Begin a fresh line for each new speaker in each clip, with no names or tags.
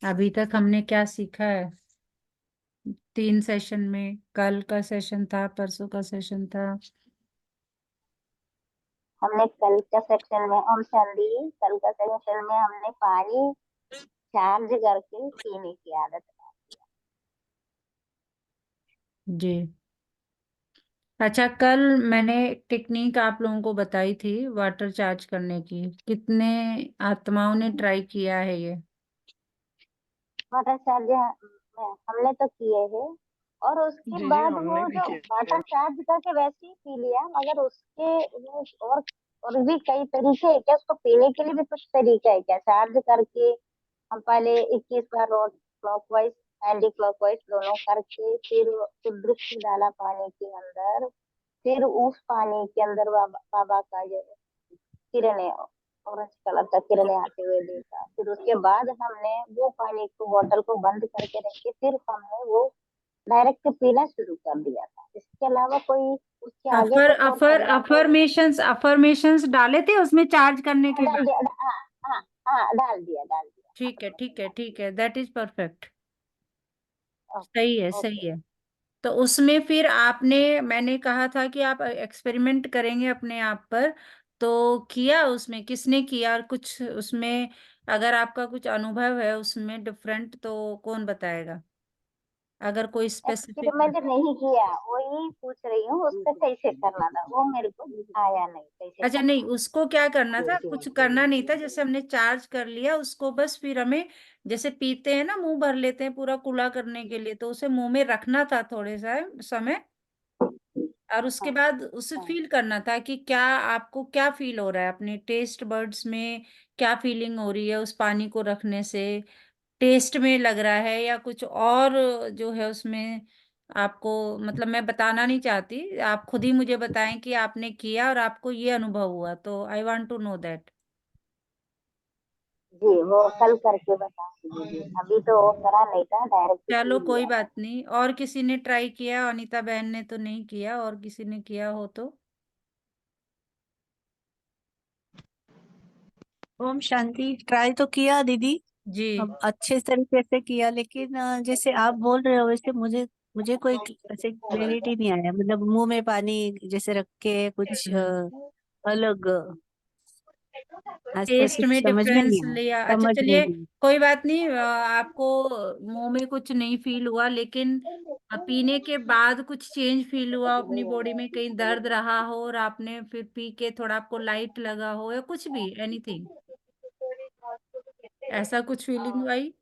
अभी तक हमने क्या सीखा है 3 सेशन में? कल का सेशन था, परसों का सेशन था।
हमने कल का सेक्शन में हम संदी कल का सेक्शन में हमने पानी चार्ज करके पीने की आदत।
जी। अच्छा, कल मैंने एक टेक्निक आप लोगों को बताई थी वाटर चार्ज करने की। कितने आत्माओं ने ट्राई किया है ये?
वाटर चार्ज हमने तो किए हैं। और उसके
जी जी,
बाद
हमने
वो
भी
जो
किया
वाटर
है।
चार्ज करके वैसे ही पी लिया, मगर उसके वो और भी कई तरीके है क्या? उसको पीने के लिए भी कुछ तरीका है क्या चार्ज करके? हम पहले 21 बार रोड क्लॉकवाइज एंटी क्लॉकवाइज दोनों करके फिर वृक्ष डाला पानी के अंदर। फिर उस पानी के अंदर बाबा बाबा का जो किरणें, ऑरेंज कलर का किरणें आते हुए देखा। फिर उसके बाद हमने वो पानी को बोतल को बंद करके रखे, फिर हमने वो डायरेक्ट पीना शुरू कर दिया था। इसके अलावा कोई उसके आगे
अफर
कुछ और
अफर
करना तो
अफर्मेशंस अफर्मेशंस डाले थे उसमें चार्ज करने के
डाल
बाद?
दिया। हाँ हाँ हाँ, डाल दिया डाल दिया।
ठीक है, ठीक है, ठीक है, दैट इज परफेक्ट।
ओके
सही है, सही
ओके।
है। तो उसमें फिर आपने, मैंने कहा था कि आप एक्सपेरिमेंट करेंगे अपने आप पर, तो किया उसमें? किसने किया? और कुछ उसमें अगर आपका कुछ अनुभव है उसमें डिफरेंट, तो कौन बताएगा अगर कोई स्पेसिफिक?
एक्सपेरिमेंट नहीं किया, वही पूछ रही हूँ उसका कैसे करना था, वो मेरे को आया नहीं कैसे
अच्छा, नहीं,
करना।
उसको क्या करना था, कुछ करना नहीं था। जैसे हमने चार्ज कर लिया उसको, बस फिर हमें जैसे पीते हैं ना, मुंह भर लेते हैं पूरा कुला करने के लिए, तो उसे मुंह में रखना था थोड़े सा समय। और उसके
हाँ
बाद उसे
हाँ।
फील करना था कि क्या आपको क्या फील हो रहा है अपने टेस्ट बर्ड्स में, क्या फीलिंग हो रही है उस पानी को रखने से। टेस्ट में लग रहा है या कुछ और जो है उसमें आपको, मतलब मैं बताना नहीं चाहती, आप खुद ही मुझे बताएं कि आपने किया और आपको ये अनुभव हुआ, तो I want to know that.
जी वो कल करके बताऊंगी दीदी, अभी तो वो करा नहीं था, डायरेक्ट
चलो
पी
कोई
लिया था।
बात नहीं। और किसी ने ट्राई किया? अनीता बहन ने तो नहीं किया, और किसी ने किया हो तो?
ओम शांति। ट्राई तो किया दीदी,
जी।
अब अच्छे तरीके से किया, लेकिन जैसे आप बोल रहे हो वैसे मुझे मुझे कोई ऐसे क्लैरिटी नहीं आया। मतलब मुंह में पानी जैसे रख के कुछ अलग
टेस्ट
स्पेसिफिक
में
समझ में
डिफरेंस
नहीं आया।
लिया? अच्छा
समझ में
चलिए,
नहीं
कोई बात नहीं। आपको मुंह में कुछ नहीं फील हुआ, लेकिन पीने के बाद कुछ चेंज फील हुआ अपनी बॉडी में? कहीं दर्द रहा हो और आपने फिर पी के थोड़ा आपको लाइट लगा हो, या कुछ भी, एनीथिंग, ऐसा कुछ फीलिंग आई?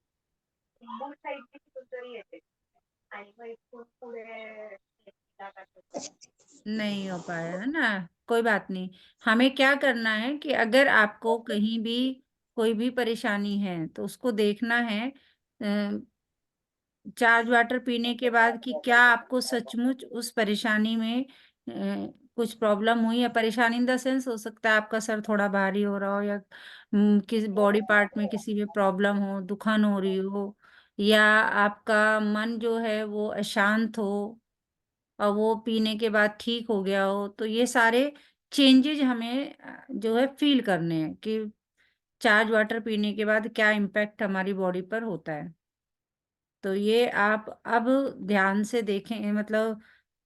नहीं हो पाया है ना? कोई बात नहीं। हमें क्या करना है कि अगर आपको कहीं भी कोई भी परेशानी है तो उसको देखना है चार्ज वाटर पीने के बाद कि क्या आपको सचमुच उस परेशानी में कुछ प्रॉब्लम हुई है। परेशानी इन द सेंस, हो सकता है आपका सर थोड़ा भारी हो रहा हो, या किसी बॉडी पार्ट में किसी में प्रॉब्लम हो, दुखन हो रही हो, या आपका मन जो है वो अशांत हो और वो पीने के बाद ठीक हो गया हो। तो ये सारे चेंजेज हमें जो है फील करने हैं कि चार्ज वाटर पीने के बाद क्या इम्पैक्ट हमारी बॉडी पर होता है। तो ये आप अब ध्यान से देखें, मतलब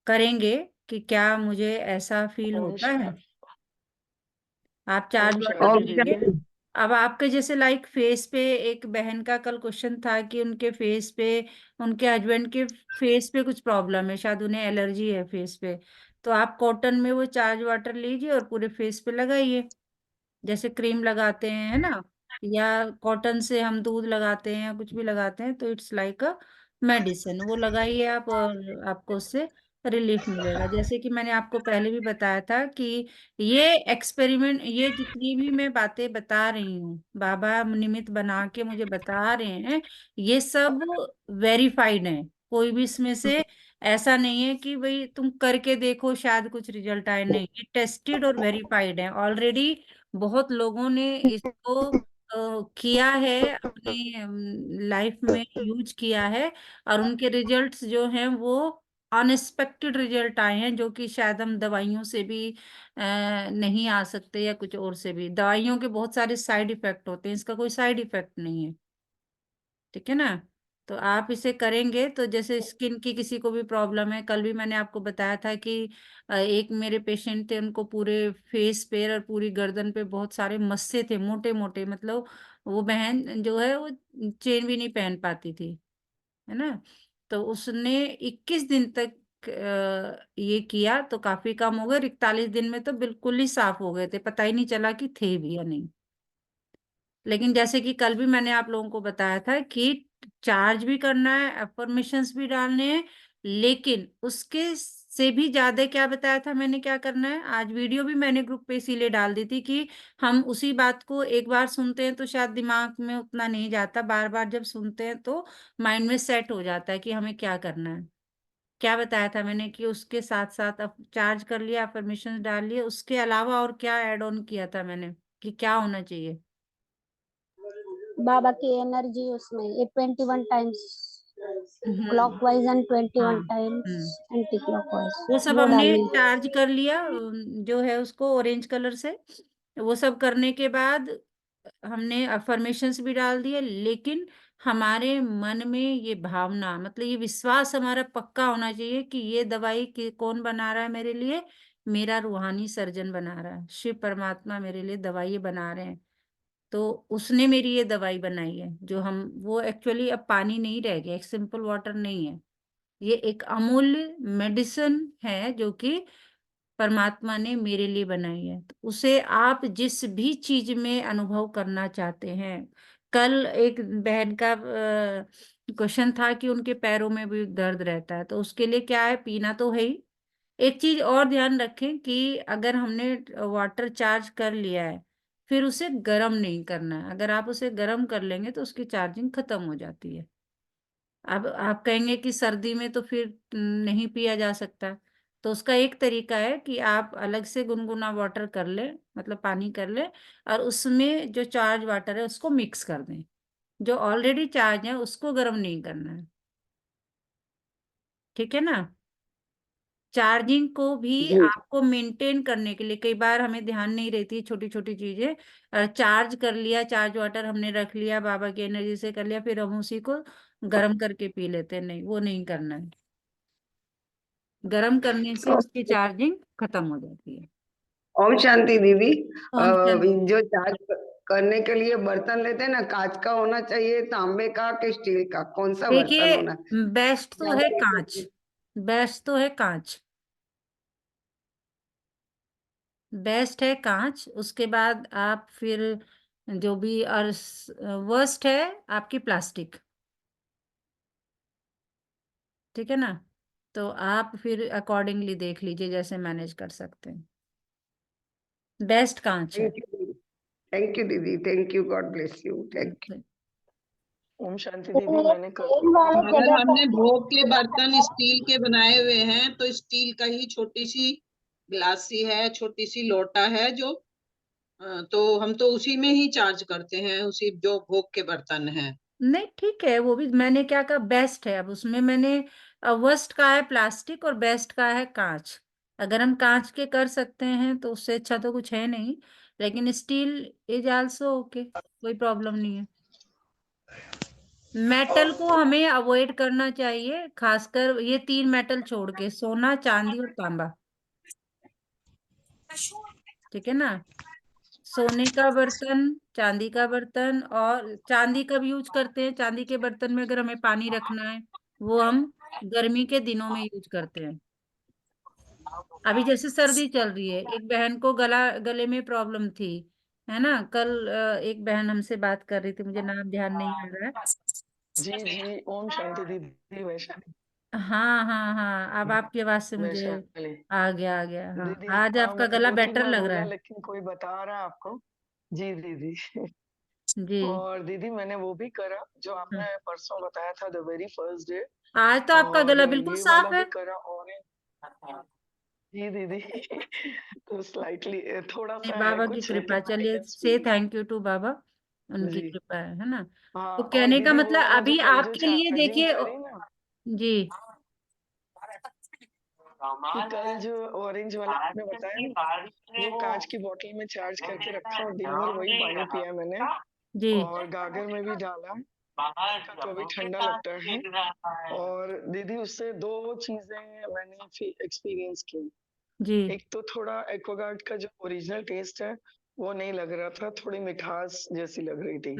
करेंगे कि क्या मुझे ऐसा फील
ओम
होता है।
शा-
आप चार्ज
ओम
वाटर
और
शांति
पिएंगे।
दीदी।
अब आपके जैसे लाइक फेस पे, एक बहन का कल क्वेश्चन था कि उनके फेस पे, उनके हस्बैंड के फेस पे कुछ प्रॉब्लम है, शायद उन्हें एलर्जी है फेस पे। तो आप कॉटन में वो चार्ज वाटर लीजिए और पूरे फेस पे लगाइए, जैसे क्रीम लगाते हैं, है ना, या कॉटन से हम दूध लगाते हैं या कुछ भी लगाते हैं, तो इट्स लाइक अ मेडिसिन। वो लगाइए आप, और आपको उससे रिलीफ मिलेगा। जैसे कि मैंने आपको पहले भी बताया था कि ये एक्सपेरिमेंट, ये जितनी भी मैं बातें बता रही हूँ, बाबा निमित्त बना के मुझे बता रहे हैं, ये सब वेरीफाइड है। कोई भी इसमें से ऐसा नहीं है कि भाई तुम करके देखो शायद कुछ रिजल्ट आए, नहीं, ये टेस्टेड और वेरीफाइड है ऑलरेडी। बहुत लोगों ने इसको किया है, अपनी लाइफ में यूज किया है, और उनके रिजल्ट्स जो हैं वो अनएक्सपेक्टेड रिजल्ट आए हैं, जो कि शायद हम दवाइयों से भी नहीं आ सकते, या कुछ और से भी। दवाइयों के बहुत सारे साइड इफेक्ट होते हैं, इसका कोई साइड इफेक्ट नहीं है। ठीक है ना। तो आप इसे करेंगे तो जैसे स्किन की किसी को भी प्रॉब्लम है, कल भी मैंने आपको बताया था कि एक मेरे पेशेंट थे, उनको पूरे फेस पे और पूरी गर्दन पे बहुत सारे मस्से थे, मोटे मोटे, मतलब वो बहन जो है वो चेन भी नहीं पहन पाती थी, है ना। तो उसने 21 दिन तक ये किया तो काफी कम हो गए, 41 दिन में तो बिल्कुल ही साफ हो गए थे, पता ही नहीं चला कि थे भी या नहीं। लेकिन जैसे कि कल भी मैंने आप लोगों को बताया था कि चार्ज भी करना है, अफर्मेशंस भी डालने हैं, लेकिन उसके से भी ज्यादा क्या बताया था मैंने क्या करना है। आज वीडियो भी मैंने ग्रुप पे इसीलिए डाल दी थी कि हम उसी बात को एक बार सुनते हैं तो शायद दिमाग में उतना नहीं जाता, बार बार जब सुनते हैं तो माइंड में सेट हो जाता है कि हमें क्या करना है। क्या बताया था मैंने कि उसके साथ साथ अब चार्ज कर लिया, अफर्मेशन डाल लिए, उसके अलावा और क्या ऐड ऑन किया था मैंने कि क्या होना चाहिए।
बाबा की एनर्जी उसमें ये 21 टाइम्स
हम्म।
क्लॉकवाइज एंड 21
हाँ।
टाइम्स
हम्म।
एंटी क्लॉकवाइज
वो सब
वो
हमने
डालनी है।
चार्ज कर लिया, जो है उसको ऑरेंज कलर से। वो सब करने के बाद हमने अफर्मेशंस भी डाल दिए, लेकिन हमारे मन में ये भावना, मतलब ये विश्वास हमारा पक्का होना चाहिए कि ये दवाई कौन बना रहा है मेरे लिए, मेरा रूहानी सर्जन बना रहा है, शिव परमात्मा मेरे लिए दवाई बना रहे हैं। तो उसने मेरी ये दवाई बनाई है, जो हम वो एक्चुअली अब पानी नहीं रह गया, एक सिंपल वाटर नहीं है, ये एक अमूल्य मेडिसिन है जो कि परमात्मा ने मेरे लिए बनाई है। तो उसे आप जिस भी चीज में अनुभव करना चाहते हैं। कल एक बहन का क्वेश्चन था कि उनके पैरों में भी दर्द रहता है, तो उसके लिए क्या है, पीना तो है ही। एक चीज और ध्यान रखें कि अगर हमने वाटर चार्ज कर लिया है, फिर उसे गर्म नहीं करना है। अगर आप उसे गर्म कर लेंगे तो उसकी चार्जिंग खत्म हो जाती है। अब आप कहेंगे कि सर्दी में तो फिर नहीं पिया जा सकता, तो उसका एक तरीका है कि आप अलग से गुनगुना वाटर कर ले, मतलब पानी कर ले, और उसमें जो चार्ज वाटर है उसको मिक्स कर दें। जो ऑलरेडी चार्ज है उसको गर्म नहीं करना है, ठीक है ना। चार्जिंग को भी
जी
आपको मेंटेन करने के लिए कई बार हमें ध्यान नहीं रहती, छोटी छोटी चीजें। चार्ज कर लिया, चार्ज वाटर हमने रख लिया, बाबा की एनर्जी से कर लिया, फिर हम उसी को गर्म करके पी लेते हैं, नहीं वो नहीं करना है। गर्म करने से उसकी चार्जिंग खत्म हो जाती है।
ओम शांति दीदी।
ओम शांति।
जो चार्ज करने के लिए बर्तन लेते हैं ना, कांच का होना चाहिए, तांबे का कि स्टील का, कौन सा बर्तन
देखिए,
होना
बेस्ट तो है कांच,
चाहिए?
बेस्ट तो है कांच, बेस्ट है कांच। उसके बाद आप फिर जो भी, और वर्स्ट है आपकी प्लास्टिक, ठीक है ना। तो आप फिर अकॉर्डिंगली देख लीजिए जैसे मैनेज कर सकते हैं। बेस्ट कांच है।
थैंक यू दीदी, thank you, God bless you, thank you.
ओम शांति
लेकिन
दीदी,
ये
मैंने
तेल वाले
अगर
जगह
हमने
पर
भोग के
लगा
बर्तन
सकते हैं।
स्टील के बनाए हुए हैं तो स्टील का ही छोटी सी गिलासी है, छोटी सी लोटा है जो तो हम तो उसी में ही चार्ज करते हैं, उसी जो भोग के बर्तन हैं।
नहीं ठीक है, वो भी मैंने क्या कहा, बेस्ट है। अब उसमें मैंने वर्स्ट का है प्लास्टिक और बेस्ट का है कांच। अगर हम कांच के कर सकते हैं तो उससे अच्छा तो कुछ है नहीं, लेकिन स्टील इज आल्सो ओके, कोई प्रॉब्लम नहीं है। मेटल को हमें अवॉइड करना चाहिए, खासकर ये तीन मेटल छोड़ के, सोना चांदी और तांबा, ठीक है ना। सोने का बर्तन, चांदी का बर्तन, और चांदी कब यूज करते हैं, चांदी के बर्तन में अगर हमें पानी रखना है, वो हम गर्मी के दिनों में यूज करते हैं। अभी जैसे सर्दी चल रही है, एक बहन को गले में प्रॉब्लम थी, है ना। कल एक बहन हमसे बात कर रही थी, मुझे नाम ध्यान नहीं आ रहा है।
जी जी, ओम शांति दीदी, वैशाली।
हाँ हाँ हाँ, अब आपकी आवाज से मुझे
वैशाली
आ गया। हाँ,
दीदी,
आज
हाँ
आपका
मैं
गला
2-3
बेटर
बार
लग रहा
बोला
है।
लेकिन कोई बता रहा है आपको। जी दीदी।
जी।
और दीदी मैंने वो भी करा जो
हाँ।
आपने परसों बताया था, द वेरी फर्स्ट डे।
आज तो आपका
और
गला बिल्कुल
ये वाला
साफ है।
भी करा, और जी दीदी। तो स्लाइटली थोड़ा
नहीं,
सा है
बाबा की
कुछ,
कृपा,
लेकिन आई
चलिए
कैन
से
स्पीक।
थैंक यू टू बाबा, उनकी
जी
कृपा है ना।
हाँ।
तो
और
कहने का
दीदी वो
मतलब
वाला जो
अभी
कल जो
आपके लिए
चार्जिंग
देखिए।
करी ना,
जी।
कि कल जो ऑरेंज वाला आपने बताया ना, वो कांच की बोतल में चार्ज करके रखा और दिन भर वही पानी पिया मैंने,
जी।
और गागर में भी डाला। तो अभी ठंडा लगता है। और दीदी उससे 2 चीज़ें मैंने एक्सपीरियंस की।
जी।
एक तो थोड़ा एक्वागार्ड का जो ओरिजिनल टेस्ट है, वो नहीं लग रहा था, थोड़ी मिठास जैसी लग रही थी।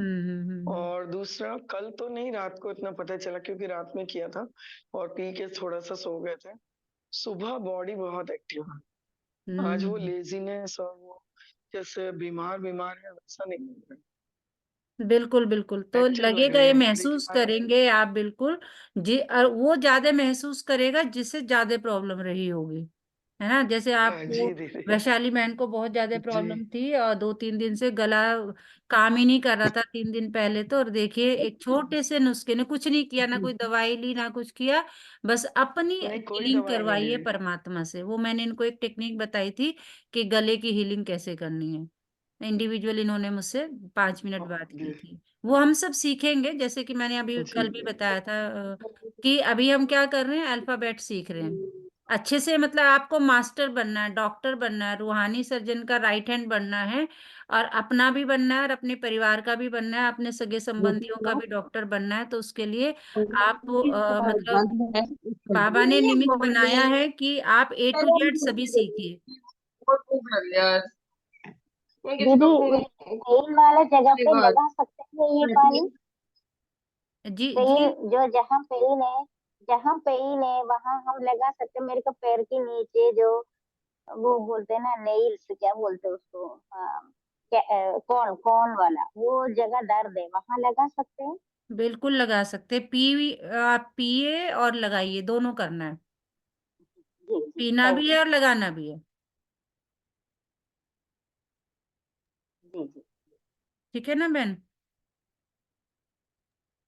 और दूसरा कल तो नहीं, रात को इतना पता चला क्योंकि रात में किया था और पी के थोड़ा-सा सो गए थे। सुबह बॉडी बहुत एक्टिव है। आज वो लेज़ीनेस और वो जैसे बीमार-बीमार है वैसा नहीं लग रहा है।
बिल्कुल बिल्कुल, तो
एक्टिव लग
लगेगा,
रही
ये
है बॉडी
महसूस करेंगे आप बिल्कुल जी। और वो ज्यादा महसूस करेगा जिससे ज्यादा प्रॉब्लम रही होगी, है ना। जैसे आपको
जी दीदी।
वैशाली बहन को बहुत ज्यादा
जी।
प्रॉब्लम थी और 2-3 दिन से गला काम ही नहीं कर रहा था, 3 दिन पहले तो। और देखिए, एक छोटे से नुस्खे ने कुछ नहीं किया, ना कोई दवाई ली ना कुछ किया, बस अपनी
नहीं, कोई
हीलिंग
दवाई नहीं
करवाई है
ली।
परमात्मा से। वो मैंने इनको एक टेक्निक बताई थी कि गले की हीलिंग कैसे करनी है। इंडिविजुअल इन्होंने मुझसे 5 मिनट बात की थी। वो हम सब सीखेंगे, जैसे कि मैंने अभी
जी।
कल भी बताया था कि अभी हम क्या कर रहे हैं, अल्फाबेट सीख रहे हैं अच्छे से। मतलब आपको मास्टर बनना है, डॉक्टर बनना है, रूहानी सर्जन का राइट हैंड बनना है, और अपना भी बनना है और अपने परिवार का भी बनना है, अपने सगे संबंधियों का भी डॉक्टर बनना है। तो उसके लिए आप मतलब बाबा ने निमित्त बनाया है कि आप A to Z सभी सीखिए।
दीदी तेल वाला जगह पे लगा सकते हैं ये पानी?
जी
तेल
जी।
जो जहाँ पेन है वहां हम लगा सकते हैं। मेरे को पैर के नीचे जो वो बोलते हैं ना, नेल्स क्या बोलते हैं उसको, कौन कौन वाला वो जगह दर्द है, वहां लगा सकते हैं?
बिल्कुल लगा सकते हैं। आप पिए और लगाइए, दोनों करना है।
जी जी,
पीना
थैंक
भी
यू।
है और लगाना भी है।
जी जी।
ठीक है ना बहन।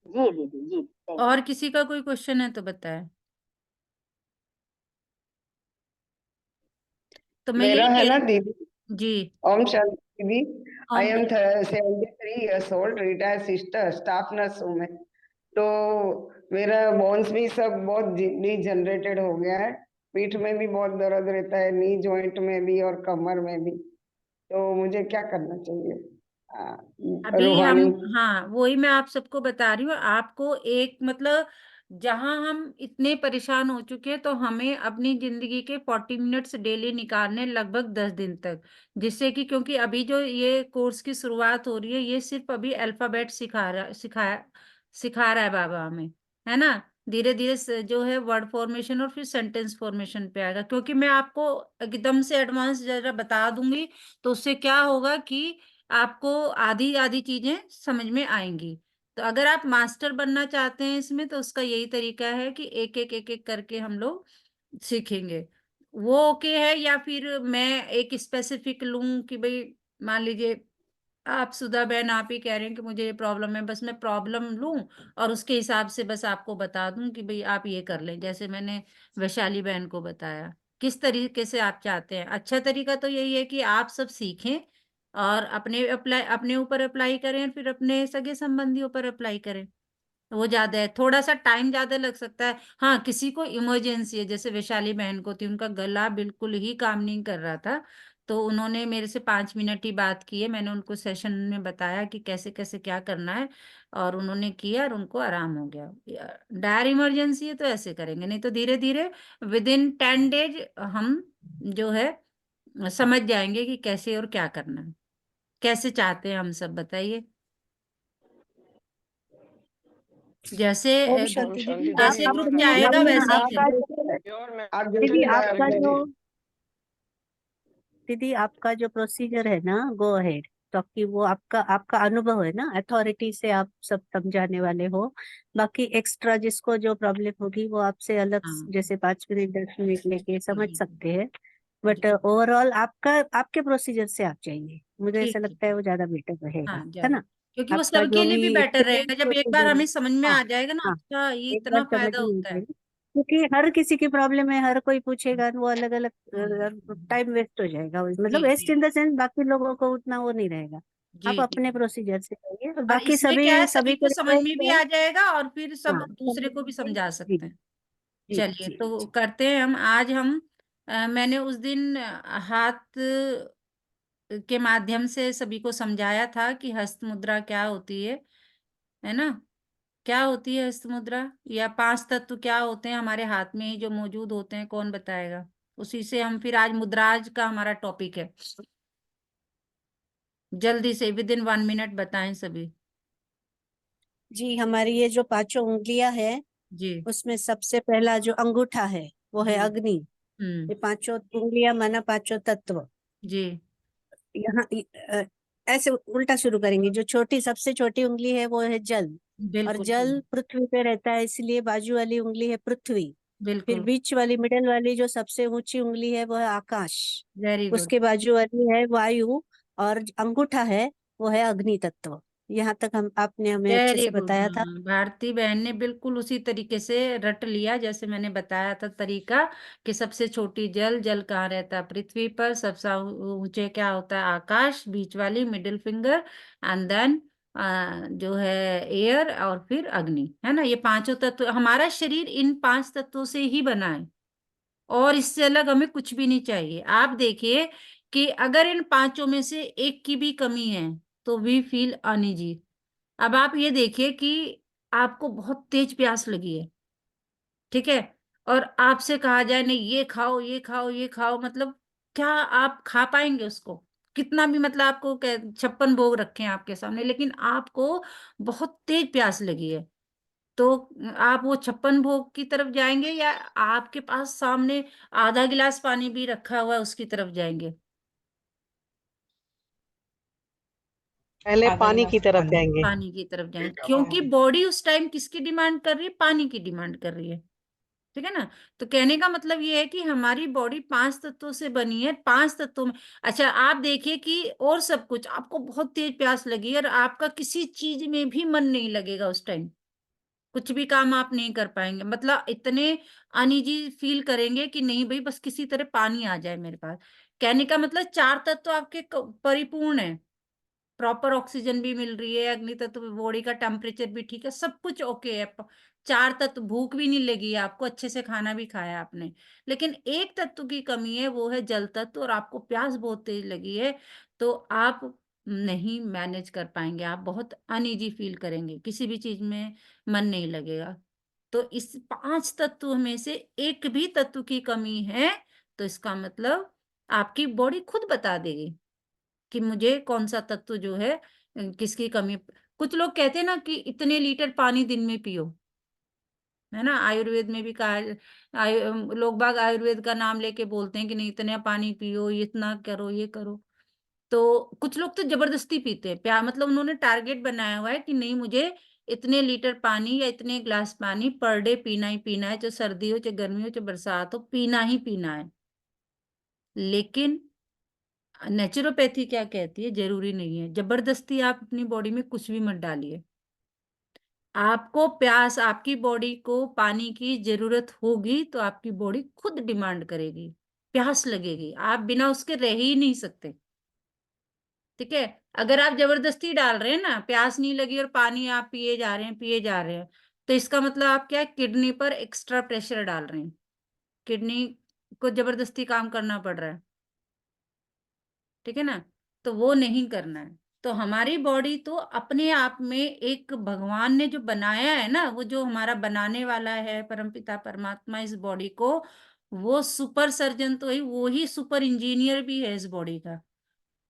जी दीदी, जी थैंक
और किसी का कोई क्वेश्चन है तो बताए। तो मैं
मेरा
यही
है
कह
ना
रही।
दीदी,
जी।
ओम शांति दीदी। आई
ओम
एम
शांति।
73 years old, retired sister, staff nurse हूँ मैं। तो मेरा बोन्स भी सब बहुत जनरेटेड हो गया है। पीठ में भी बहुत दर्द रहता है, नी जॉइंट में भी और कमर में भी। तो मुझे क्या करना चाहिए?
अभी हम,
रूहानी।
हाँ वही मैं आप सबको बता रही हूँ। आपको एक मतलब, जहां हम इतने परेशान हो चुके हैं, तो हमें अपनी जिंदगी के 40 मिनट्स डेली निकालने, लगभग 10 दिन तक। जिससे कि, क्योंकि अभी जो ये कोर्स की शुरुआत हो रही है, ये सिर्फ अभी अल्फाबेट सिखा रहा है बाबा हमें, है ना। धीरे धीरे जो है वर्ड फॉर्मेशन और फिर सेंटेंस फॉर्मेशन पे आएगा। क्योंकि मैं आपको एकदम से एडवांस जरा बता दूंगी, तो उससे क्या होगा कि आपको आधी आधी चीजें समझ में आएंगी। तो अगर आप मास्टर बनना चाहते हैं इसमें, तो उसका यही तरीका है कि एक एक करके हम लोग सीखेंगे। वो ओके है, या फिर मैं एक स्पेसिफिक लूं कि भाई, मान लीजिए आप सुधा बहन, आप ही कह रहे हैं कि मुझे ये प्रॉब्लम है, बस मैं प्रॉब्लम लूं और उसके हिसाब से बस आपको बता दूं कि भाई आप ये कर लें, जैसे मैंने वैशाली बहन को बताया। किस तरीके से आप चाहते हैं? अच्छा तरीका तो यही है कि आप सब सीखें और अपने ऊपर अप्लाई करें, और फिर अपने सगे संबंधियों पर अप्लाई करें। वो ज्यादा है, थोड़ा सा टाइम ज्यादा लग सकता है। हाँ, किसी को इमरजेंसी है, जैसे वैशाली बहन को थी, उनका गला बिल्कुल ही काम नहीं कर रहा था, तो उन्होंने मेरे से 5 मिनट ही बात की है। मैंने उनको सेशन में बताया कि कैसे कैसे क्या करना है, और उन्होंने किया और उनको आराम हो गया। डायर इमरजेंसी है तो ऐसे करेंगे, नहीं तो धीरे धीरे विदिन 10 डेज हम जो है समझ जाएंगे कि कैसे और क्या करना है। कैसे चाहते हैं हम सब, बताइए। जैसे
ओम
ओम
शांति दीदी।
शांति
आप
दीदी,
जैसे
एक
ग्रुप
बार
अपने
चाहेगा
आप
अपना
वैसे ही
आपका
करें।
प्योर में
आप
दीदी
जैसे
आपका
मैं
जो दीदी आपका जो प्रोसीजर है ना, गो अहेड। ताकि वो आपका आपका अनुभव है ना, अथॉरिटी से आप सब समझाने वाले हो। बाकी एक्स्ट्रा जिसको जो प्रॉब्लम होगी वो आपसे अलग
हाँ
जैसे 5 मिनट 10 मिनट लेके समझ
जी
सकते हैं। But
ji.
ओवरऑल आपका आपके प्रोसीजर से आप चाहिए, मुझे ऐसा
ठीक
लगता
है।
है वो ज्यादा बेटर रहेगा,
हाँ
है
ज्यादा,
ना।
क्योंकि वो
आपका
सबके
जो
लिए भी
भी
बेटर
एक्सपीरियंस
रहेगा जब एक बार
प्रोसीजर
हमें
है।
समझ में
हाँ
आ जाएगा ना,
हाँ,
अच्छा ये
एक बार
इतना
समझ
फायदा
में आ
होता है।
जाएगी। क्योंकि हर किसी की प्रॉब्लम है, हर कोई पूछेगा, वो अलग अलग टाइम वेस्ट हो जाएगा,
जी
मतलब वेस्ट
जी
इन द सेंस बाकी लोगों को उतना वो नहीं रहेगा।
जी
आप
जी।
अपने प्रोसीजर से जाइए और
और
बाकी
इसमें क्या है,
सभी
सभी
सभी
को
को
समझ में
रिक्वेस्ट
भी
है।
आ जाएगा और फिर सब
हाँ
दूसरे को भी समझा
जी
सकते हैं।
जी
चलिए,
जी
तो
जी।
करते हैं हम आज हम मैंने उस दिन हाथ के माध्यम से सभी को समझाया था कि हस्त मुद्रा क्या होती है ना। क्या होती है हस्त मुद्रा, या 5 तत्व क्या होते हैं हमारे हाथ में ही जो मौजूद होते हैं, कौन बताएगा? उसी से हम फिर आज मुद्राज का हमारा टॉपिक है। जल्दी से विद इन 1 मिनट बताएं सभी।
जी, हमारी ये जो 5 उंगलियां है,
जी
उसमें सबसे पहला जो अंगूठा है वो है
जी।
अग्नि। ये 5 उंगलियां माना 5 तत्व।
जी
यहाँ ऐसे उल्टा शुरू करेंगे। जो छोटी सबसे छोटी उंगली है वो है जल, और
बिल्कुल
जल
सही।
पृथ्वी पे रहता है, इसलिए बाजू वाली उंगली है पृथ्वी। फिर
बिल्कुल।
बीच वाली मिडल वाली जो सबसे ऊंची उंगली है वो है आकाश।
Very good.
उसके बाजू वाली है वायु, और अंगूठा है वो है अग्नि तत्व। यहाँ तक हम आपने हमें अच्छे
वेरी
से
गुड।
बताया था।
हाँ, भारती बहन ने बिल्कुल उसी तरीके से रट लिया जैसे मैंने बताया था तरीका, कि सबसे छोटी जल, जल कहाँ रहता है? पृथ्वी पर। सबसे ऊंचे क्या होता है? आकाश। बीच वाली मिडिल फिंगर, एंड देन जो है एयर, और फिर अग्नि, है ना? ये पांचों तत्व, हमारा शरीर इन 5 तत्वों से ही बना है, और इससे अलग हमें कुछ भी नहीं चाहिए। आप देखिए कि अगर इन पांचों में से एक की भी कमी है तो वी फील अनईजी। अब आप ये देखिए कि आपको बहुत तेज प्यास लगी है, ठीक है, और आपसे कहा जाए नहीं ये खाओ, ये खाओ, ये खाओ, मतलब क्या आप खा पाएंगे उसको? कितना भी मतलब आपको 56 भोग रखे हैं आपके सामने, लेकिन आपको बहुत तेज प्यास लगी है, तो आप वो 56 भोग की तरफ जाएंगे, या आपके पास सामने आधा गिलास पानी भी रखा हुआ है उसकी तरफ जाएंगे?
पहले पानी की तरफ जाएंगे।
पानी की तरफ जाएंगे, क्योंकि बॉडी उस टाइम किसकी डिमांड कर रही है? पानी की डिमांड कर रही है, ठीक है ना? तो कहने का मतलब ये है कि हमारी बॉडी 5 तत्वों से बनी है। 5 तत्वों में, अच्छा आप देखिए कि और सब कुछ, आपको बहुत तेज प्यास लगी और आपका किसी चीज में भी मन नहीं लगेगा उस टाइम, कुछ भी काम आप नहीं कर पाएंगे, मतलब इतने अनईजी फील करेंगे कि नहीं भाई बस किसी तरह पानी आ जाए मेरे पास। कहने का मतलब 4 तत्व आपके परिपूर्ण है, प्रॉपर ऑक्सीजन भी मिल रही है, अग्नि तत्व, बॉडी का टेम्परेचर भी ठीक है, सब कुछ ओके है। 4 तत्व, भूख भी नहीं लगी है आपको, अच्छे से खाना भी खाया आपने, लेकिन एक तत्व की कमी है, वो है जल तत्व, और आपको प्यास बहुत तेज लगी है, तो आप नहीं मैनेज कर पाएंगे, आप बहुत अनईजी फील करेंगे, किसी भी चीज में मन नहीं लगेगा। तो इस 5 तत्व में से एक भी तत्व की कमी है, तो इसका मतलब आपकी बॉडी खुद बता देगी कि मुझे कौन सा तत्व जो है किसकी कमी। कुछ लोग कहते हैं ना कि इतने लीटर पानी दिन में पियो, है ना? आयुर्वेद में भी कहा, लोग बाग आयुर्वेद का नाम लेके बोलते हैं कि नहीं इतना पानी पियो, इतना करो, ये करो। तो कुछ लोग तो जबरदस्ती पीते हैं, प्यार मतलब उन्होंने टारगेट बनाया हुआ है कि नहीं मुझे इतने लीटर पानी या इतने ग्लास पानी पर डे पीना ही पीना है, चाहे सर्दी हो, चाहे गर्मी हो, चाहे बरसात हो, पीना ही पीना है। लेकिन नेचुरोपैथी क्या कहती है? जरूरी नहीं है, जबरदस्ती आप अपनी बॉडी में कुछ भी मत डालिए। आपको प्यास, आपकी बॉडी को पानी की जरूरत होगी तो आपकी बॉडी खुद डिमांड करेगी, प्यास लगेगी, आप बिना उसके रह ही नहीं सकते, ठीक है? अगर आप जबरदस्ती डाल रहे हैं ना, प्यास नहीं लगी और पानी आप पिए जा रहे हैं, पिए जा रहे हैं, तो इसका मतलब आप क्या, किडनी पर एक्स्ट्रा प्रेशर डाल रहे हैं, किडनी को जबरदस्ती काम करना पड़ रहा है, ठीक है ना? तो वो नहीं करना है। तो हमारी बॉडी तो अपने आप में एक भगवान ने जो बनाया है ना, वो जो हमारा बनाने वाला है परमपिता परमात्मा इस बॉडी को, वो सुपर सर्जन तो ही, वो ही सुपर इंजीनियर भी है इस बॉडी का।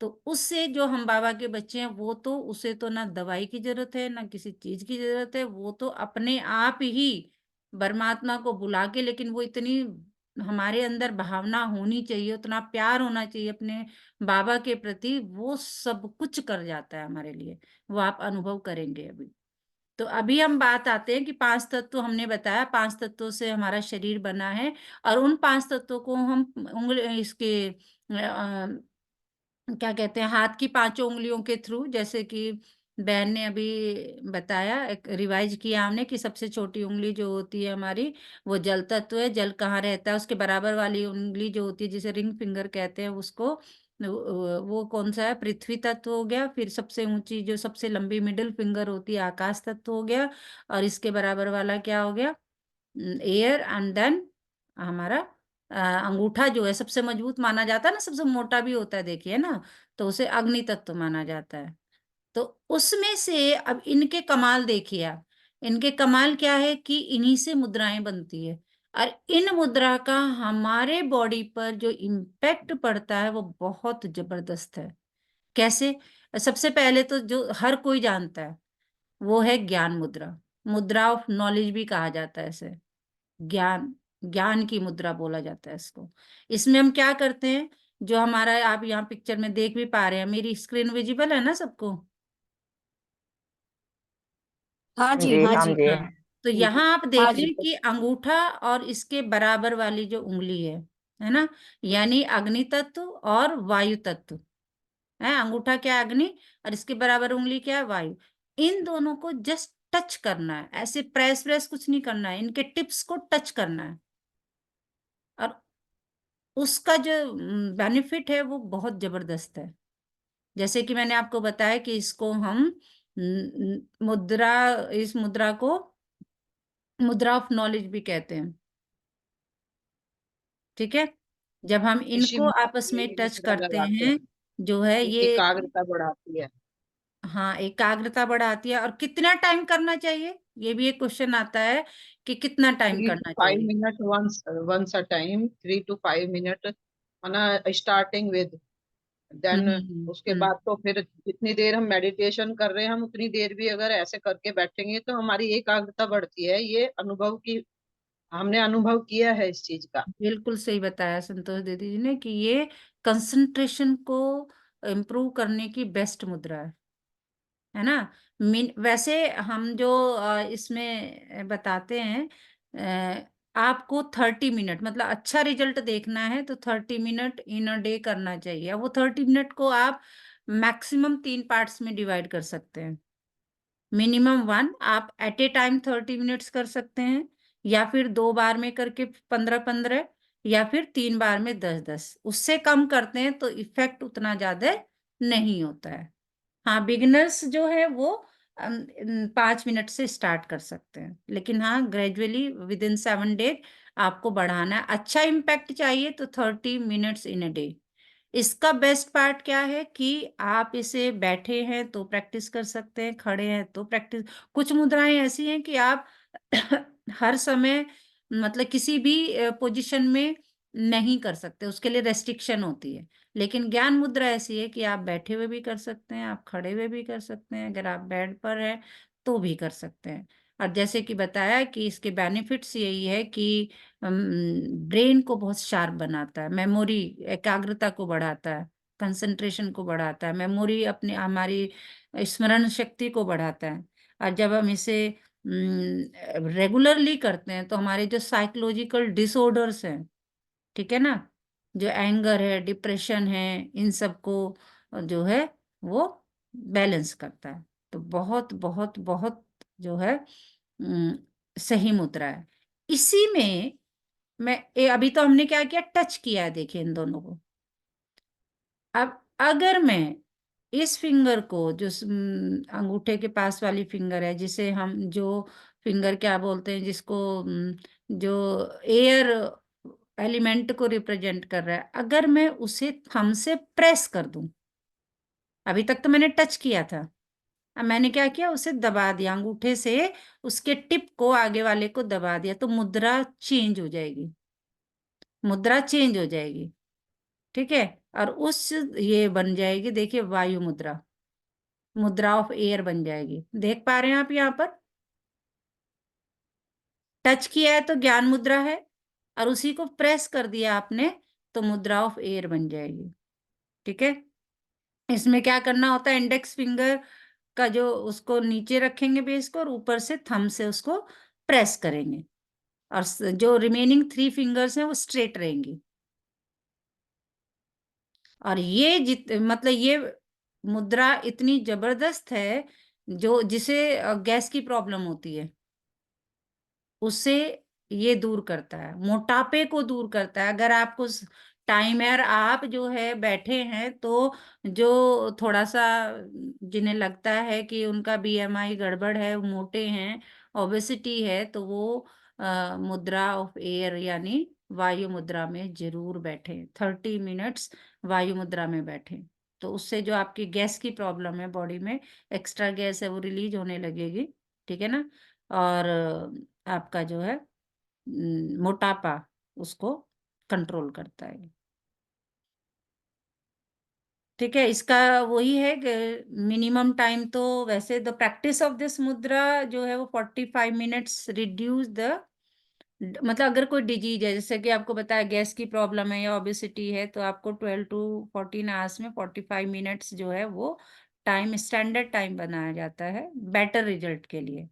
तो उससे जो हम बाबा के बच्चे हैं, वो तो उसे तो ना दवाई की जरूरत है ना किसी चीज की जरूरत है, वो तो अपने आप ही परमात्मा को बुला के, लेकिन वो इतनी हमारे अंदर भावना होनी चाहिए, उतना प्यार होना चाहिए अपने बाबा के प्रति, वो सब कुछ कर जाता है हमारे लिए, वो आप अनुभव करेंगे अभी। तो अभी हम बात आते हैं कि 5 तत्व हमने बताया, 5 तत्वों से हमारा शरीर बना है, और उन 5 तत्वों को हम उंगली इसके क्या कहते हैं, हाथ की 5 उंगलियों के थ्रू, जैसे कि बहन ने अभी बताया, एक रिवाइज किया हमने कि सबसे छोटी उंगली जो होती है हमारी, वो जल तत्व है। जल कहाँ रहता है? उसके बराबर वाली उंगली जो होती है जिसे रिंग फिंगर कहते हैं उसको, वो कौन सा है? पृथ्वी तत्व हो गया। फिर सबसे ऊंची जो सबसे लंबी मिडिल फिंगर होती है आकाश तत्व हो गया, और इसके बराबर वाला क्या हो गया? एयर, एंड देन हमारा अंगूठा जो है सबसे मजबूत माना जाता है ना, सबसे मोटा भी होता है देखिए ना, तो उसे अग्नि तत्व माना जाता है। तो उसमें से अब इनके कमाल देखिए आप, इनके कमाल क्या है कि इन्हीं से मुद्राएं बनती है, और इन मुद्रा का हमारे बॉडी पर जो इम्पैक्ट पड़ता है वो बहुत जबरदस्त है। कैसे? सबसे पहले तो जो हर कोई जानता है वो है ज्ञान मुद्रा, मुद्रा ऑफ नॉलेज भी कहा जाता है इसे, ज्ञान ज्ञान की मुद्रा बोला जाता है इसको। इसमें हम क्या करते हैं, जो हमारा आप यहाँ पिक्चर में देख भी पा रहे हैं, मेरी स्क्रीन विजिबल है ना सबको?
हाँ जी,
जी
हाँ
हाँ
जी।
जी।
हाँ, तो यहाँ आप
हाँ
देख
जी।
लें कि अंगूठा और इसके बराबर वाली जो उंगली है ना, यानी अग्नि तत्व और वायु तत्व है। अंगूठा क्या है? अग्नि, और इसके बराबर उंगली क्या है? वायु। इन दोनों को जस्ट टच करना है, ऐसे प्रेस प्रेस कुछ नहीं करना है, इनके टिप्स को टच करना है, और उसका जो बेनिफिट है वो बहुत जबरदस्त है। जैसे कि मैंने आपको बताया कि इसको हम मुद्रा, इस मुद्रा को मुद्रा ऑफ नॉलेज भी कहते हैं। ठीक है, जब हम
ऋषि
इनको
मुनि
आपस में
ये
टच
मुद्रा
करते
लगाते
हैं,
हैं,
जो है ये
एकाग्रता बढ़ाती है।
हाँ एकाग्रता बढ़ाती है। और कितना टाइम करना चाहिए, ये भी एक क्वेश्चन आता है कि कितना टाइम
3 to
करना
5
चाहिए।
minutes once a time, 3 to 5 minutes starting with, then उसके
हम्म।
बाद तो फिर जितनी देर हम मेडिटेशन कर रहे हैं हम उतनी देर भी अगर ऐसे करके बैठेंगे तो हमारी एकाग्रता बढ़ती है। ये अनुभव की, हमने अनुभव किया है इस चीज का।
बिल्कुल सही बताया संतोष दीदी जी ने कि ये कंसंट्रेशन को इम्प्रूव करने की बेस्ट मुद्रा है ना। वैसे हम जो इसमें बताते हैं, आपको 30 मिनट, मतलब अच्छा रिजल्ट देखना है तो 30 मिनट इन अ डे करना चाहिए। वो 30 मिनट को आप मैक्सिमम 3 पार्ट्स में डिवाइड कर सकते हैं। मिनिमम 1 आप एट ए टाइम 30 मिनट्स कर सकते हैं, या फिर 2 बार में करके 15-15, या फिर 3 बार में 10-10। उससे कम करते हैं तो इफेक्ट उतना ज्यादा नहीं होता है। हाँ, बिगिनर्स जो है वो 5 मिनट से स्टार्ट कर सकते हैं, लेकिन हाँ ग्रेजुअली विद इन 7 डेज आपको बढ़ाना है। अच्छा इम्पैक्ट चाहिए तो 30 मिनट्स इन अ डे। इसका बेस्ट पार्ट क्या है कि आप इसे बैठे हैं तो प्रैक्टिस कर सकते हैं, खड़े हैं तो प्रैक्टिस। कुछ मुद्राएं ऐसी हैं कि आप हर समय, मतलब किसी भी पोजीशन में नहीं कर सकते, उसके लिए रेस्ट्रिक्शन होती है। लेकिन ज्ञान मुद्रा ऐसी है कि आप बैठे हुए भी कर सकते हैं, आप खड़े हुए भी कर सकते हैं, अगर आप बेड पर हैं तो भी कर सकते हैं। और जैसे कि बताया कि इसके बेनिफिट्स यही है कि ब्रेन को बहुत शार्प बनाता है, मेमोरी, एकाग्रता को बढ़ाता है, कंसंट्रेशन को बढ़ाता है, मेमोरी अपनी हमारी स्मरण शक्ति को बढ़ाता है। और जब हम इसे रेगुलरली करते हैं तो हमारे जो साइकोलॉजिकल डिसऑर्डर्स हैं, ठीक है ना, जो एंगर है, डिप्रेशन है, इन सब को जो है वो बैलेंस करता है। तो बहुत बहुत बहुत जो है सही मुद्रा है। इसी में अभी तो हमने क्या किया, टच किया है, देखिए इन दोनों को। अब अगर मैं इस फिंगर को, जो अंगूठे के पास वाली फिंगर है, जिसे हम जो फिंगर क्या बोलते हैं, जिसको जो एयर एलिमेंट को रिप्रेजेंट कर रहा है, अगर मैं उसे थंब से प्रेस कर दूं, अभी तक तो मैंने टच किया था, अब मैंने क्या किया, उसे दबा दिया अंगूठे से, उसके टिप को आगे वाले को दबा दिया, तो मुद्रा चेंज हो जाएगी, मुद्रा चेंज हो जाएगी। ठीक है, और उस ये बन जाएगी, देखिए वायु मुद्रा, मुद्रा ऑफ एयर बन जाएगी। देख पा रहे हैं आप यहाँ पर, टच किया है तो ज्ञान मुद्रा है, और उसी को प्रेस कर दिया आपने तो मुद्रा ऑफ एयर बन जाएगी। ठीक है, इसमें क्या करना होता है, इंडेक्स फिंगर का जो, उसको नीचे रखेंगे बेस को, और ऊपर से थंब से उसको प्रेस करेंगे, और जो रिमेनिंग 3 फिंगर्स हैं वो स्ट्रेट रहेंगी। और ये मतलब ये मुद्रा इतनी जबरदस्त है, जो जिसे गैस की प्रॉब्लम होती है उससे ये दूर करता है, मोटापे को दूर करता है। अगर आपको टाइम है और आप जो है बैठे हैं, तो जो थोड़ा सा जिन्हें लगता है कि उनका बीएमआई गड़बड़ है, मोटे हैं, ओबेसिटी है, तो वो मुद्रा ऑफ एयर यानी वायु मुद्रा में जरूर बैठे, 30 मिनट्स वायु मुद्रा में बैठे। तो उससे जो आपकी गैस की प्रॉब्लम है बॉडी में, एक्स्ट्रा गैस है वो रिलीज होने लगेगी। ठीक है ना, और आपका जो है मोटापा उसको कंट्रोल करता है। ठीक है, इसका वही है कि मिनिमम टाइम तो वैसे द प्रैक्टिस ऑफ दिस मुद्रा जो है वो 45 मिनट्स रिड्यूस द मतलब अगर कोई डिजीज है, जैसे कि आपको बताया गैस की प्रॉब्लम है या ओबेसिटी है, तो आपको 12 टू 14 आवर्स में 45 मिनट्स जो है वो टाइम स्टैंडर्ड टाइम बनाया जाता है बेटर रिजल्ट के लिए।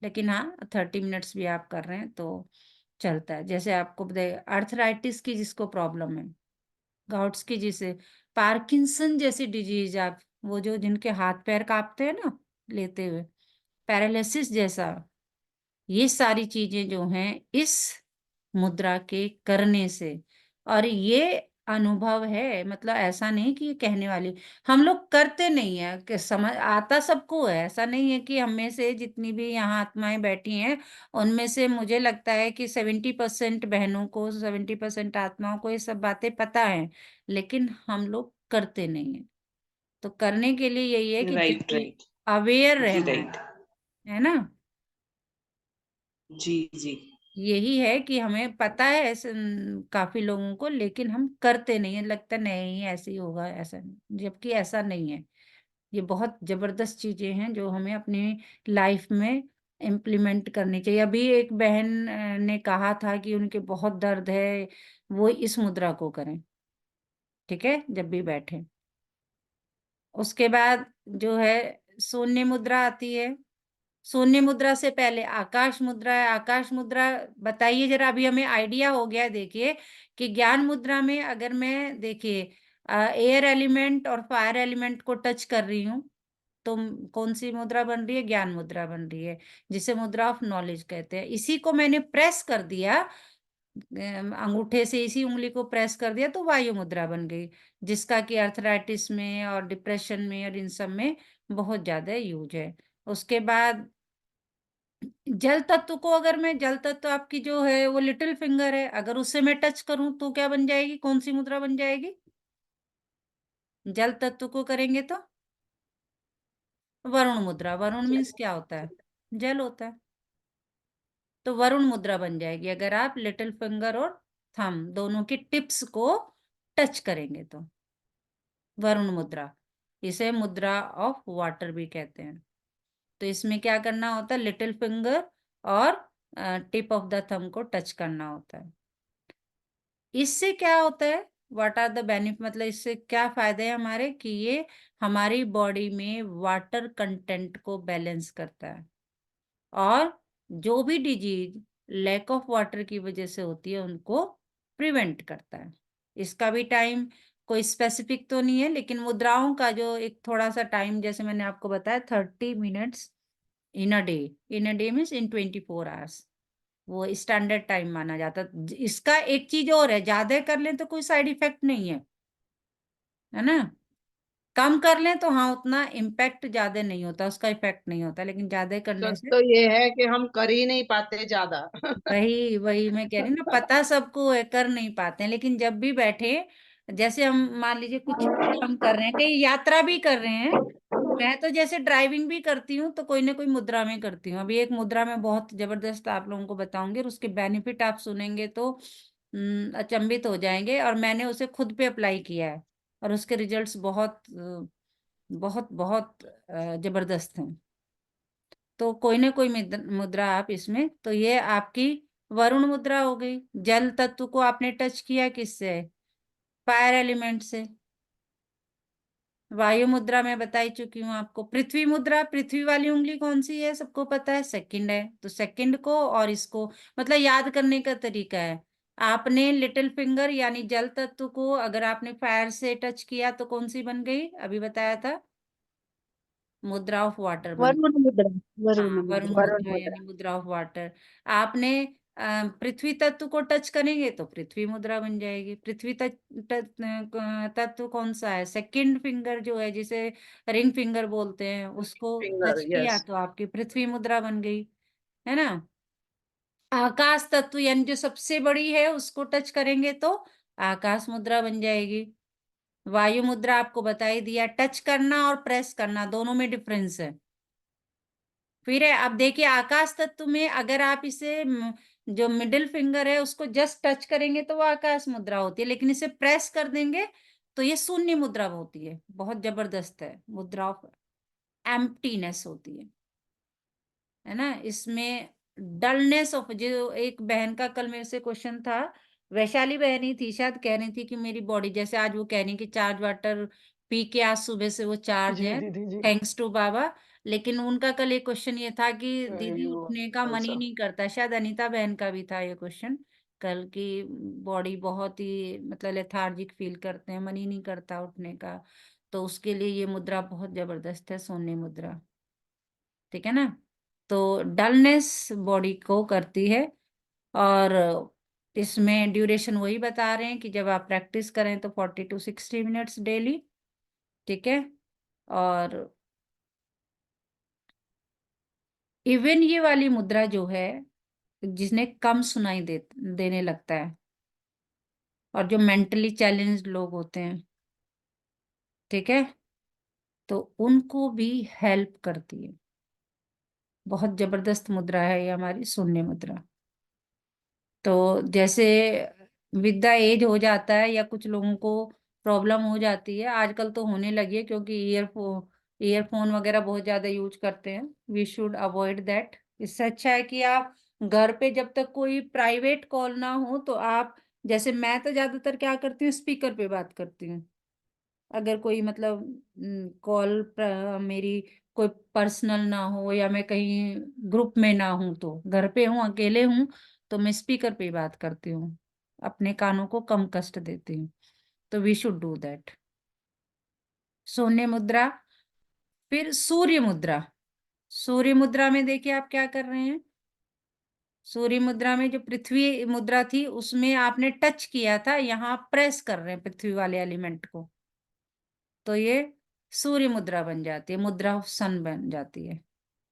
लेकिन हाँ 30 मिनट्स भी आप कर रहे हैं तो चलता है। जैसे आपको बताइए अर्थराइटिस की जिसको प्रॉब्लम है, गाउट्स की, जिसे पार्किंसन जैसी डिजीज, आप वो जो जिनके हाथ पैर कांपते हैं ना लेते हुए, पैरालिसिस जैसा, ये सारी चीजें जो हैं इस मुद्रा के करने से, और ये अनुभव है, मतलब ऐसा नहीं कि ये कहने वाली, हम लोग करते नहीं है कि समझ आता सबको है, ऐसा नहीं है कि हम में से जितनी भी यहाँ आत्माएं बैठी हैं उनमें से मुझे लगता है कि 70% बहनों को, 70% आत्माओं को ये सब बातें पता है, लेकिन हम लोग करते नहीं है। तो करने के लिए यही है कि
राइट राइट
अवेयर
जी
रहना
राइट
है ना।
जी जी
यही है कि हमें पता है ऐसे काफी लोगों को, लेकिन हम करते नहीं है, लगता नहीं ऐसे ही होगा, ऐसा नहीं, जबकि ऐसा नहीं है। ये बहुत जबरदस्त चीजें हैं जो हमें अपनी लाइफ में इम्प्लीमेंट करनी चाहिए। अभी एक बहन ने कहा था कि उनके बहुत दर्द है, वो इस मुद्रा को करें, ठीक है, जब भी बैठे। उसके बाद जो है शून्य मुद्रा आती है। शून्य मुद्रा से पहले आकाश मुद्रा है। आकाश मुद्रा बताइए जरा, अभी हमें आइडिया हो गया। देखिए कि ज्ञान मुद्रा में अगर मैं, देखिए, एयर एलिमेंट और फायर एलिमेंट को टच कर रही हूँ तो कौन सी मुद्रा बन रही है? ज्ञान मुद्रा बन रही है, जिसे मुद्रा ऑफ नॉलेज कहते हैं। इसी को मैंने प्रेस कर दिया, अंगूठे से इसी उंगली को प्रेस कर दिया तो वायु मुद्रा बन गई, जिसका कि अर्थराइटिस में और डिप्रेशन में और इन सब में बहुत ज्यादा यूज है। उसके बाद जल तत्व को, अगर मैं, जल तत्व आपकी जो है वो लिटिल फिंगर है, अगर उससे मैं टच करूं तो क्या बन जाएगी? कौन सी मुद्रा बन जाएगी? जल तत्व को करेंगे तो वरुण मुद्रा। वरुण मीन्स क्या होता है? जल होता है। तो वरुण मुद्रा बन जाएगी अगर आप लिटिल फिंगर और थंब दोनों की टिप्स को टच करेंगे तो वरुण मुद्रा। इसे मुद्रा ऑफ वाटर भी कहते हैं। तो इसमें क्या करना होता है? लिटिल फिंगर और टिप ऑफ द थंब को टच करना होता है। इससे क्या होता है? व्हाट आर द बेनिफिट, मतलब इससे क्या फायदे हैं हमारे, कि ये हमारी बॉडी में वाटर कंटेंट को बैलेंस करता है, और जो भी डिजीज लैक ऑफ वाटर की वजह से होती है उनको प्रिवेंट करता है। इसका भी टाइम कोई स्पेसिफिक तो नहीं है, लेकिन मुद्राओं का जो एक थोड़ा सा टाइम, जैसे मैंने आपको बताया 30 minutes in a day. In a day means in 24 hours, वो स्टैंडर्ड टाइम माना जाता है। इसका एक चीज और है, ज्यादा कर लें तो कोई साइड इफेक्ट नहीं है ना। कम कर लें तो हाँ उतना इम्पैक्ट ज्यादा नहीं होता, उसका इफेक्ट नहीं होता, लेकिन ज्यादा करने
सच
से,
तो ये है कि हम कर ही नहीं पाते ज्यादा।
वही वही मैं कह रही हूँ ना, पता सबको है, कर नहीं पाते हैं, लेकिन जब भी बैठे, जैसे हम मान लीजिए कुछ भी हम कर रहे हैं, कहीं यात्रा भी कर रहे हैं, मैं तो जैसे ड्राइविंग भी करती हूँ तो कोई ना कोई मुद्रा में करती हूँ। अभी एक मुद्रा में बहुत जबरदस्त आप लोगों को बताऊंगी, और उसके बेनिफिट आप सुनेंगे तो अचंभित हो जाएंगे, और मैंने उसे खुद पे अप्लाई किया है और उसके रिजल्ट्स बहुत बहुत बहुत जबरदस्त हैं। तो कोई ना कोई मुद्रा आप इसमें, तो ये आपकी वरुण मुद्रा हो गई। जल तत्व को आपने टच किया किससे? फायर एलिमेंट से। वायु मुद्रा मैं बता ही चुकी हूँ आपको। पृथ्वी मुद्रा, पृथ्वी वाली उंगली कौन सी है? सबको पता है, सेकंड है। तो सेकंड को और इसको, मतलब याद करने का तरीका है, आपने लिटिल फिंगर यानी जल तत्व को अगर आपने फायर से टच किया तो कौन सी बन गई? अभी बताया था, मुद्रा ऑफ वाटर बन।
वरुण मुद्रा। वरुण
हाँ वरुण
मुद्रा।
वरुण
मुद्रा
मुद्रा।
यानी मुद्रा ऑफ वाटर। आपने पृथ्वी तत्व को टच करेंगे तो पृथ्वी मुद्रा बन जाएगी। पृथ्वी तत्व कौन सा है? सेकंड फिंगर जो है, जिसे रिंग फिंगर बोलते हैं, उसको
फिंगर,
टच किया
यस।
तो आपकी पृथ्वी मुद्रा बन गई, है ना। आकाश तत्व यानी जो सबसे बड़ी है उसको टच करेंगे तो आकाश मुद्रा बन जाएगी। वायु मुद्रा आपको बता ही दिया, टच करना और प्रेस करना दोनों में डिफरेंस है। फिर है, अब देखिए आकाश तत्व में अगर आप इसे जो मिडिल फिंगर है उसको जस्ट टच करेंगे तो वो आकाश मुद्रा होती है, लेकिन इसे प्रेस कर देंगे तो ये शून्य मुद्रा होती है। बहुत जबरदस्त है, मुद्रा ऑफ एम्प्टीनेस होती है ना। इसमें डलनेस ऑफ, जो एक बहन का कल मेरे से क्वेश्चन था, वैशाली बहन ही थी शायद, कह रही थी कि मेरी बॉडी, जैसे आज वो कह रही कि चार्ज वाटर पी के आज सुबह से वो चार्ज
जी
है,
दीदी जी।
थैंक्स टू बाबा। लेकिन उनका कल एक क्वेश्चन ये था कि दीदी
यू
उठने का मन ही
आल्सो।
नहीं करता, शायद अनीता बहन का भी था ये क्वेश्चन कल की, बॉडी बहुत ही मतलब लेथार्जिक फील करते हैं, मन ही नहीं करता उठने का। तो उसके लिए ये मुद्रा बहुत जबरदस्त है, सोने मुद्रा, ठीक है ना। तो डलनेस बॉडी को करती है, और इसमें ड्यूरेशन वही बता रहे हैं कि जब आप प्रैक्टिस करें तो 40 to 60 मिनट्स डेली, ठीक है। और इवन ये वाली मुद्रा जो है, जिसने कम सुनाई देने लगता है, और जो मेंटली चैलेंज्ड लोग होते हैं, ठीक है, तो उनको भी हेल्प करती है। बहुत जबरदस्त मुद्रा है ये हमारी शून्य मुद्रा। तो जैसे विद द एज हो जाता है या कुछ लोगों को प्रॉब्लम हो जाती है, आजकल तो होने लगी है क्योंकि ईयरफोन वगैरह बहुत ज्यादा यूज करते हैं, वी शुड अवॉइड दैट। इससे अच्छा है कि आप घर पे जब तक कोई प्राइवेट कॉल ना हो तो आप, जैसे मैं तो ज्यादातर क्या करती हूँ, स्पीकर पे बात करती हूँ। अगर कोई मतलब कॉल मेरी कोई पर्सनल ना हो या मैं कहीं ग्रुप में ना हूं, तो घर पे हूँ अकेले हूँ तो मैं स्पीकर पे ही बात करती हूँ, अपने कानों को कम कष्ट देती हूँ। तो वी शुड डू दैट। शून्य मुद्रा। फिर सूर्य मुद्रा। सूर्य मुद्रा में देखिए आप क्या कर रहे हैं। सूर्य मुद्रा में जो पृथ्वी मुद्रा थी उसमें आपने टच किया था, यहाँ प्रेस कर रहे हैं पृथ्वी वाले एलिमेंट को, तो ये सूर्य मुद्रा बन जाती है, मुद्रा ऑफ सन बन जाती है।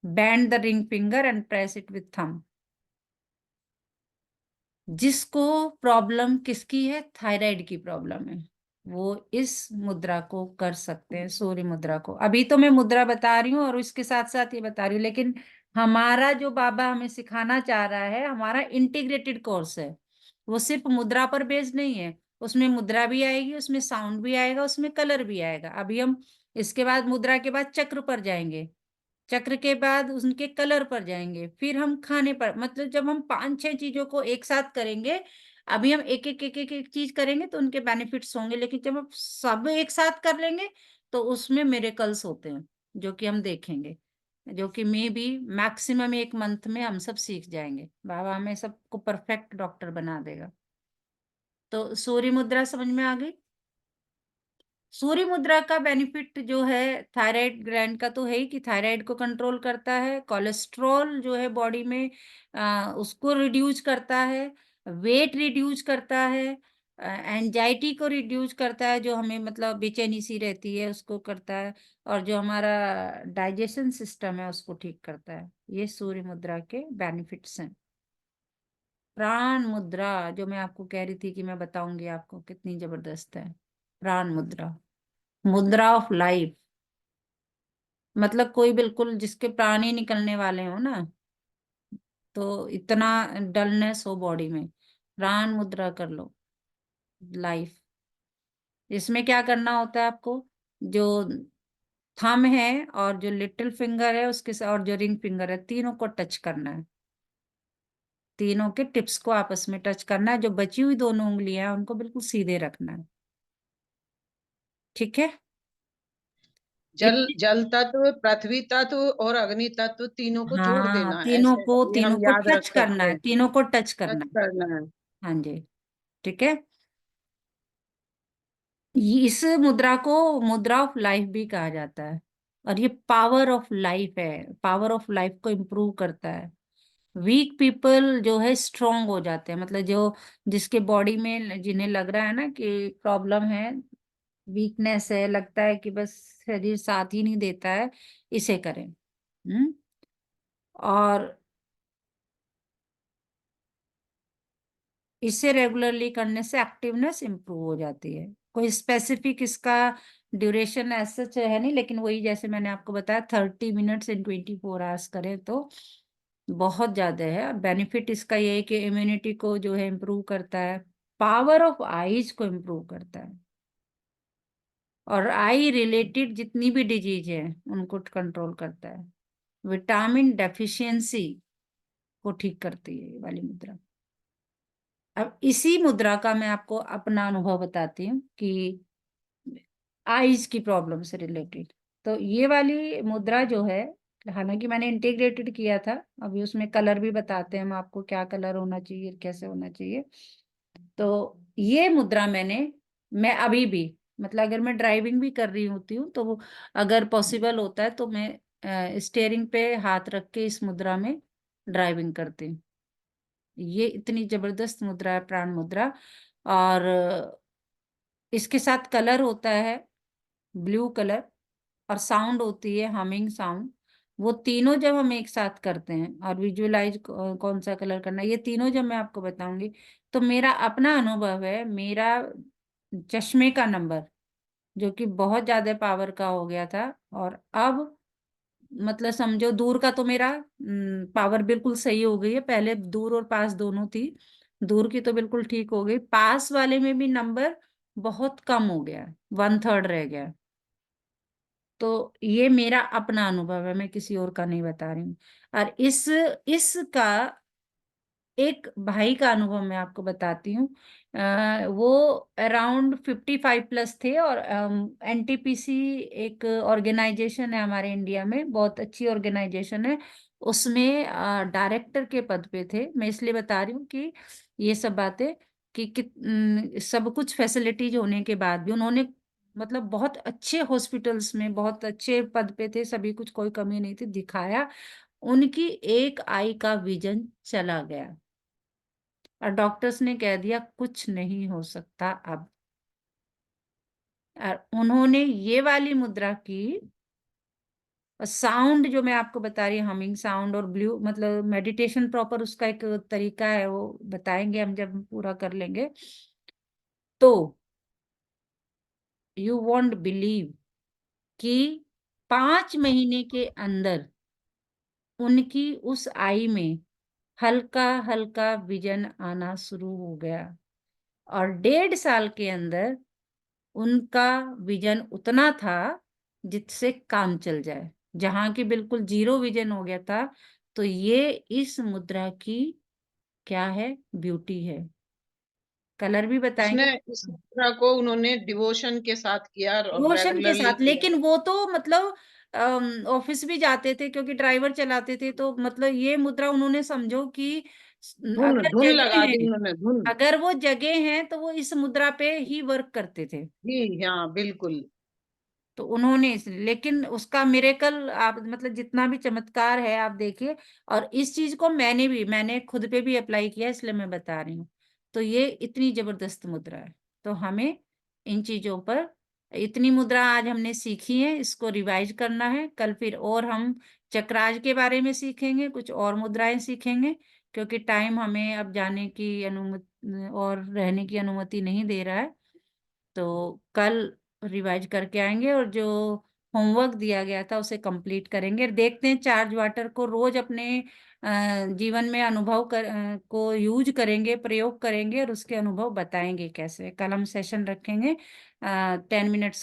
Band the ring finger and press it with thumb. जिसको प्रॉब्लम किसकी है, थायराइड की प्रॉब्लम है, वो इस मुद्रा को कर सकते हैं, सूर्य मुद्रा को। अभी तो मैं मुद्रा बता रही हूँ और इसके साथ साथ ये बता रही हूँ, लेकिन हमारा जो बाबा हमें सिखाना चाह रहा है, हमारा इंटीग्रेटेड कोर्स है, वो सिर्फ मुद्रा पर बेस्ड नहीं है। उसमें मुद्रा भी आएगी, उसमें साउंड भी आएगा, उसमें कलर भी आएगा। अभी हम इसके बाद मुद्रा के बाद चक्र पर जाएंगे, चक्र के बाद उनके कलर पर जाएंगे, फिर हम खाने पर, मतलब जब हम 5-6 चीजों को एक साथ करेंगे, अभी हम एक एक चीज करेंगे तो उनके बेनिफिट्स होंगे, लेकिन जब हम सब एक साथ कर लेंगे तो उसमें मिरेकल्स होते हैं जो कि हम देखेंगे, जो कि मे बी मैक्सिमम 1 मंथ में हम सब सीख जाएंगे। बाबा हमें सबको परफेक्ट डॉक्टर बना देगा। तो सूर्य मुद्रा समझ में आ गई। सूर्य मुद्रा का बेनिफिट जो है थायराइड ग्लैंड का तो है ही, कि थायराइड को कंट्रोल करता है, कोलेस्ट्रॉल जो है बॉडी में उसको रिड्यूस करता है, वेट रिड्यूस करता है, एंजाइटी को रिड्यूस करता है, जो हमें मतलब बेचैनी सी रहती है उसको करता है, और जो हमारा डाइजेशन सिस्टम है उसको ठीक करता है। ये सूर्य मुद्रा के बेनिफिट्स हैं। प्राण मुद्रा, जो मैं आपको कह रही थी कि मैं बताऊंगी आपको, कितनी जबरदस्त है प्राण मुद्रा। मुद्रा ऑफ लाइफ, मतलब कोई बिल्कुल जिसके प्राण ही निकलने वाले हो ना, तो इतना डलनेस हो बॉडी में, प्राण मुद्रा कर लो, लाइफ। इसमें क्या करना होता है आपको, जो थंब है और जो लिटिल फिंगर है उसके साथ, और जो रिंग फिंगर है, तीनों को टच करना है, तीनों के टिप्स को आपस में टच करना है, जो बची हुई दोनों उंगलियां हैं उनको बिल्कुल सीधे रखना है, ठीक है।
जल तत्व, पृथ्वी तत्व और अग्नि तत्व तीनों को जोड़
हाँ,
देना है,
तीनों
ऐसे
को
ये हम याद रख
टच करना
सकते
है,
हैं।
तीनों को टच
टच
करना है।
करना है।
हाँ जी, ठीक है। इस मुद्रा को मुद्रा ऑफ लाइफ भी कहा जाता है, और ये पावर ऑफ लाइफ है, पावर ऑफ लाइफ को इम्प्रूव करता है। वीक पीपल जो है स्ट्रोंग हो जाते हैं, मतलब जो जिसके बॉडी में जिन्हें लग रहा है ना कि प्रॉब्लम है, वीकनेस है, लगता है कि बस शरीर साथ ही नहीं देता है, इसे करें। और इसे रेगुलरली करने से एक्टिवनेस इंप्रूव हो जाती है, कोई स्पेसिफिक इसका ड्यूरेशन ऐसा है नहीं, लेकिन वही जैसे मैंने आपको बताया 30 मिनट्स इन 24 आवर्स करें तो बहुत ज्यादा है। बेनिफिट इसका ये है कि इम्यूनिटी को जो है इम्प्रूव करता है, पावर ऑफ आईज को इम्प्रूव करता है, और आई रिलेटेड जितनी भी डिजीज है उनको कंट्रोल करता है। विटामिन डेफिशिएंसी को ठीक करती है ये वाली मुद्रा। अब इसी मुद्रा का मैं आपको अपना अनुभव बताती हूँ कि आईज की प्रॉब्लम से रिलेटेड। तो ये वाली मुद्रा जो है, हालांकि मैंने इंटीग्रेटेड किया था, अभी उसमें कलर भी बताते हैं हम आपको, क्या कलर होना चाहिए, कैसे होना चाहिए। तो ये मुद्रा मैं अभी भी, मतलब अगर मैं ड्राइविंग भी कर रही होती हूँ तो अगर पॉसिबल होता है तो मैं स्टीयरिंग पे हाथ रख के इस मुद्रा में ड्राइविंग करती हूँ। ये इतनी जबरदस्त मुद्रा है, प्राण मुद्रा। और इसके साथ कलर होता है ब्लू कलर, और साउंड होती है हमिंग साउंड। वो तीनों जब हम एक साथ करते हैं, और विजुअलाइज कौन सा कलर करना, ये तीनों जब मैं आपको बताऊंगी, तो मेरा अपना अनुभव है, मेरा चश्मे का नंबर जो कि बहुत ज्यादा पावर का हो गया था, और अब मतलब समझो दूर का तो मेरा पावर बिल्कुल सही हो गई है। पहले दूर और पास दोनों थी, दूर की तो बिल्कुल ठीक हो गई, पास वाले में भी नंबर बहुत कम हो गया, 1/3 रह गया। तो ये मेरा अपना अनुभव है, मैं किसी और का नहीं बता रही हूँ। और इसका एक भाई का अनुभव मैं आपको बताती हूँ। वो अराउंड 55 प्लस थे, और एनटीपीसी एक ऑर्गेनाइजेशन है हमारे इंडिया में, बहुत अच्छी ऑर्गेनाइजेशन है, उसमें डायरेक्टर के पद पे थे। मैं इसलिए बता रही हूँ कि ये सब बातें कि सब कुछ फैसिलिटीज होने के बाद भी उन्होंने, मतलब बहुत अच्छे हॉस्पिटल्स में बहुत अच्छे पद पे थे, सभी कुछ, कोई कमी नहीं थी, दिखाया, उनकी एक आई का विजन चला गया, और डॉक्टर्स ने कह दिया कुछ नहीं हो सकता अब। और उन्होंने ये वाली मुद्रा की, साउंड जो मैं आपको बता रही हूँ, हमिंग साउंड और ब्लू, मतलब मेडिटेशन प्रॉपर उसका एक तरीका है, वो बताएंगे हम जब पूरा कर लेंगे। तो यू वॉन्ट बिलीव कि 5 महीने के अंदर उनकी उस आई में हल्का हल्का विजन आना शुरू हो गया, और 1.5 साल के अंदर उनका विजन उतना था जिससे काम चल जाए, जहां की बिल्कुल 0 विजन हो गया था। तो ये इस मुद्रा की क्या है, ब्यूटी है। कलर भी बताएंगे,
उसने इस मुद्रा को उन्होंने डिवोशन के साथ किया और
रोशन के
रेगुलरली
साथ।
किया।
लेकिन वो तो मतलब ऑफिस भी जाते थे क्योंकि ड्राइवर चलाते थे, तो मतलब ये मुद्रा उन्होंने समझो कि
धुन
अगर
धुन
जगह
लगा
है,
दी उन्होंने, धुन।
अगर वो जगह है तो वो इस मुद्रा पे ही वर्क करते थे।
जी हाँ, बिल्कुल।
तो उन्होंने लेकिन उसका मिरेकल, आप मतलब जितना भी चमत्कार है आप देखिए। और इस चीज को मैंने खुद पे भी अप्लाई किया, इसलिए मैं बता रही हूँ। तो ये इतनी जबरदस्त मुद्रा है। तो हमें इन चीजों पर, इतनी मुद्रा आज हमने सीखी है, इसको रिवाइज करना है। कल फिर और हम चक्राज के बारे में सीखेंगे, कुछ और मुद्राएं सीखेंगे, क्योंकि टाइम हमें अब जाने की अनुमति और रहने की अनुमति नहीं दे रहा है। तो कल रिवाइज करके आएंगे, और जो होमवर्क दिया गया था उसे कंप्लीट करेंगे। देखते हैं, चार्ज वाटर को रोज अपने जीवन में को यूज करेंगे, प्रयोग करेंगे, और उसके अनुभव बताएंगे कैसे। कल हम सेशन रखेंगे 10 मिनट्स